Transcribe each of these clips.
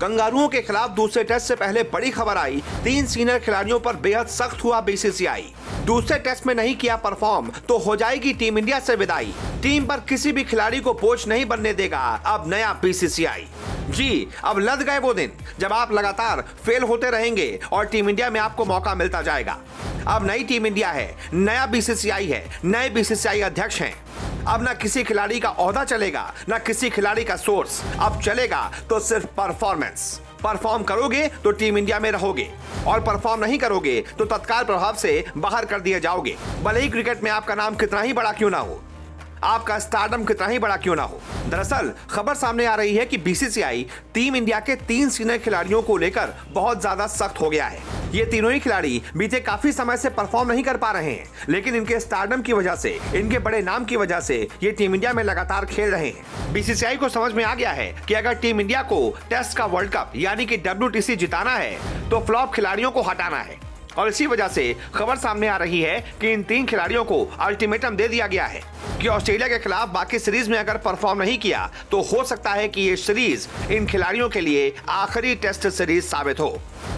कंगारुओं के खिलाफ दूसरे टेस्ट से पहले बड़ी खबर आई। 3 सीनियर खिलाड़ियों पर बेहद सख्त हुआ बीसीसीआई। दूसरे टेस्ट में नहीं किया परफॉर्म तो हो जाएगी टीम इंडिया से विदाई। टीम पर किसी भी खिलाड़ी को बोझ नहीं बनने देगा अब नया बीसीसीआई। जी, अब लद गए वो दिन जब आप लगातार फेल होते रहेंगे और टीम इंडिया में आपको मौका मिलता जाएगा। अब नई टीम इंडिया है, नया बीसीसीआई है, नए बीसीसीआई अध्यक्ष हैं। अब ना किसी खिलाड़ी का ओहदा चलेगा, ना किसी खिलाड़ी का सोर्स। अब चलेगा तो सिर्फ परफॉर्मेंस। परफॉर्म करोगे तो टीम इंडिया में रहोगे और परफॉर्म नहीं करोगे तो तत्काल प्रभाव से बाहर कर दिए जाओगे। भले ही क्रिकेट में आपका नाम कितना ही बड़ा क्यों ना हो, आपका स्टारडम कितना ही बड़ा क्यों ना हो। दरअसल खबर सामने आ रही है कि बीसीसीआई टीम इंडिया के 3 सीनियर खिलाड़ियों को लेकर बहुत ज्यादा सख्त हो गया है। ये तीनों ही खिलाड़ी बीते काफी समय से परफॉर्म नहीं कर पा रहे हैं, लेकिन इनके स्टारडम की वजह से, इनके बड़े नाम की वजह से ये टीम इंडिया में लगातार खेल रहे हैं। बीसीसीआई को समझ में आ गया है कि अगर टीम इंडिया को टेस्ट का वर्ल्ड कप यानी कि WTC जिताना है तो फ्लॉप खिलाड़ियों को हटाना है। और इसी वजह से खबर सामने आ रही है कि इन 3 खिलाड़ियों को अल्टीमेटम दे दिया गया है कि ऑस्ट्रेलिया के खिलाफ बाकी सीरीज में अगर परफॉर्म नहीं किया तो हो सकता है कि ये सीरीज इन खिलाड़ियों के लिए आखिरी टेस्ट सीरीज साबित हो।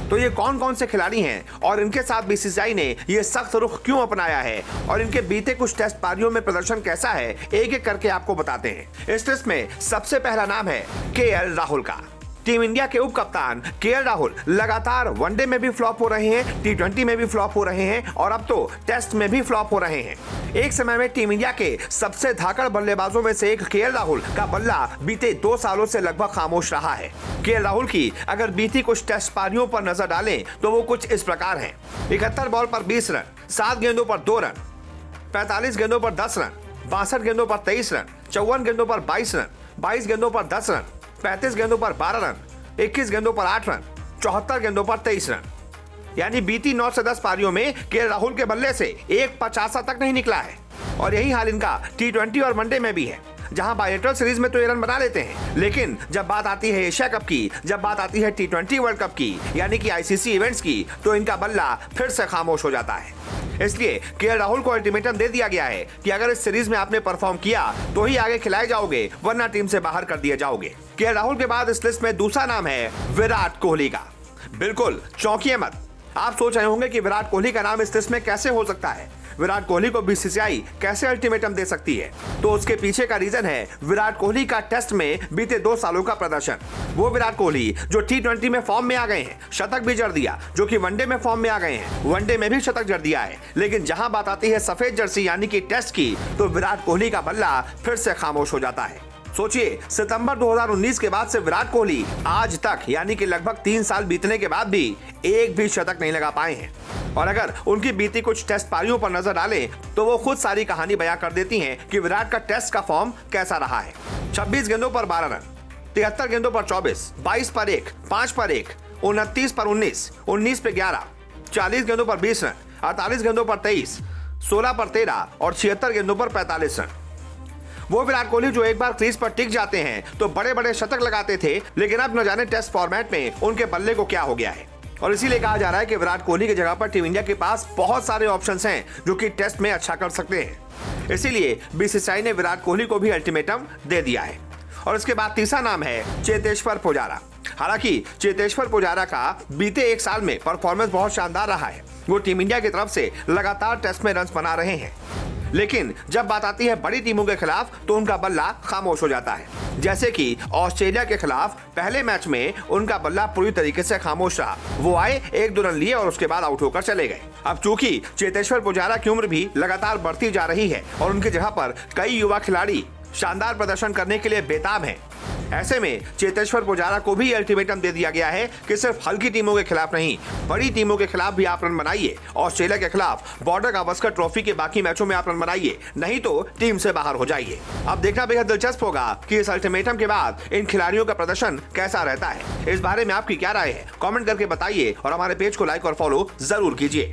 तो ये कौन कौन से खिलाड़ी हैं और इनके साथ बीसीसीआई ने ये सख्त रुख क्यों अपनाया है और इनके बीते कुछ टेस्ट पारियों में प्रदर्शन कैसा है, एक एक करके आपको बताते हैं। इस टेस्ट में सबसे पहला नाम है केएल राहुल का। टीम इंडिया के उप कप्तान केएल राहुल लगातार वनडे में भी फ्लॉप हो रहे हैं, T20 में भी फ्लॉप हो रहे हैं और अब तो टेस्ट में भी फ्लॉप हो रहे हैं। एक समय में टीम इंडिया के सबसे धाकड़ बल्लेबाजों में से एक केएल राहुल का बल्ला बीते 2 सालों से लगभग खामोश रहा है। केएल राहुल की अगर बीती कुछ टेस्ट पारियों पर नजर डालें तो वो कुछ इस प्रकार हैं। 71 बॉल पर 20 रन, 7 गेंदों पर 2 रन, 45 गेंदों पर 10 रन, 62 गेंदों पर 23 रन, 54 गेंदों पर 22 रन, 22 गेंदों पर 10 रन, 35 गेंदों पर 12 रन, 21 गेंदों पर 8 रन, 74 गेंदों पर 23 रन। यानी बीती 9 से 10 पारियों में केएल राहुल के बल्ले से एक 50 तक नहीं निकला है। और यही हाल इनका T20 और वनडे में भी है, जहां बायलेटरल सीरीज में तो ये रन बना लेते हैं, लेकिन जब बात आती है एशिया कप की, जब बात आती है T20 वर्ल्ड कप की यानी कि ICC इवेंट्स की, तो इनका बल्ला फिर से खामोश हो जाता है। इसलिए केएल राहुल को अल्टीमेटम दे दिया गया है कि अगर इस सीरीज में आपने परफॉर्म किया तो ही आगे खिलाए जाओगे, वरना टीम से बाहर कर दिए जाओगे। केएल राहुल के बाद इस लिस्ट में दूसरा नाम है विराट कोहली का। बिल्कुल चौंकिए मत। आप सोच रहे होंगे कि विराट कोहली का नाम इस लिस्ट में कैसे हो सकता है, विराट कोहली को बीसीसीआई कैसे अल्टीमेटम दे सकती है। तो उसके पीछे का रीजन है विराट कोहली का टेस्ट में बीते 2 सालों का प्रदर्शन। वो विराट कोहली जो T20 में फॉर्म में आ गए हैं, शतक भी जड़ दिया, जो कि वनडे में फॉर्म में आ गए हैं, वनडे में भी शतक जड़ दिया है, लेकिन जहां बात आती है सफेद जर्सी यानी कि टेस्ट की, तो विराट कोहली का बल्ला फिर से खामोश हो जाता है। सोचिए, सितंबर 2019 के बाद से विराट कोहली आज तक यानी कि लगभग 3 साल बीतने के बाद भी एक भी शतक नहीं लगा पाए हैं। और अगर उनकी बीती कुछ टेस्ट पारियों पर नजर डालें तो वो खुद सारी कहानी बयां कर देती हैं कि विराट का टेस्ट का फॉर्म कैसा रहा है। 26 गेंदों पर 12 रन, 73 गेंदों पर 24, 22 पर 1, 5 पर 1, 29 पर 19, 19 पे 11, 40 गेंदों पर 20 रन, 48 गेंदों पर 23, 16 पर 13 और 76 गेंदों पर 45 रन। वो विराट कोहली जो एक बार क्रीज पर टिक जाते हैं तो बड़े बड़े शतक लगाते थे, लेकिन अब न जाने टेस्ट फॉर्मेट में उनके बल्ले को क्या हो गया है। और इसीलिए कहा जा रहा है कि विराट कोहली की जगह पर टीम इंडिया के पास बहुत सारे ऑप्शंस हैं जो कि टेस्ट में अच्छा कर सकते हैं। इसीलिए बीसीसीआई ने विराट कोहली को भी अल्टीमेटम दे दिया है। और इसके बाद तीसरा नाम है चेतेश्वर पुजारा। हालांकि चेतेश्वर पुजारा का बीते 1 साल में परफॉर्मेंस बहुत शानदार रहा है। वो टीम इंडिया की तरफ से लगातार टेस्ट में रन बना रहे हैं, लेकिन जब बात आती है बड़ी टीमों के खिलाफ तो उनका बल्ला खामोश हो जाता है। जैसे कि ऑस्ट्रेलिया के खिलाफ पहले मैच में उनका बल्ला पूरी तरीके से खामोश रहा। वो आए, 1-2 रन लिए और उसके बाद आउट होकर चले गए। अब चूंकि चेतेश्वर पुजारा की उम्र भी लगातार बढ़ती जा रही है और उनकी जगह पर कई युवा खिलाड़ी शानदार प्रदर्शन करने के लिए बेताब हैं, ऐसे में चेतेश्वर पुजारा को भी अल्टीमेटम दे दिया गया है कि सिर्फ हल्की टीमों के खिलाफ नहीं, बड़ी टीमों के खिलाफ भी आप रन बनाइए। ऑस्ट्रेलिया के खिलाफ बॉर्डर गावस्कर ट्रॉफी के बाकी मैचों में आप रन बनाइए, नहीं तो टीम से बाहर हो जाइए। अब देखना बेहद दिलचस्प होगा कि इस अल्टीमेटम के बाद इन खिलाड़ियों का प्रदर्शन कैसा रहता है। इस बारे में आपकी क्या राय है, कमेंट करके बताइए और हमारे पेज को लाइक और फॉलो जरूर कीजिए।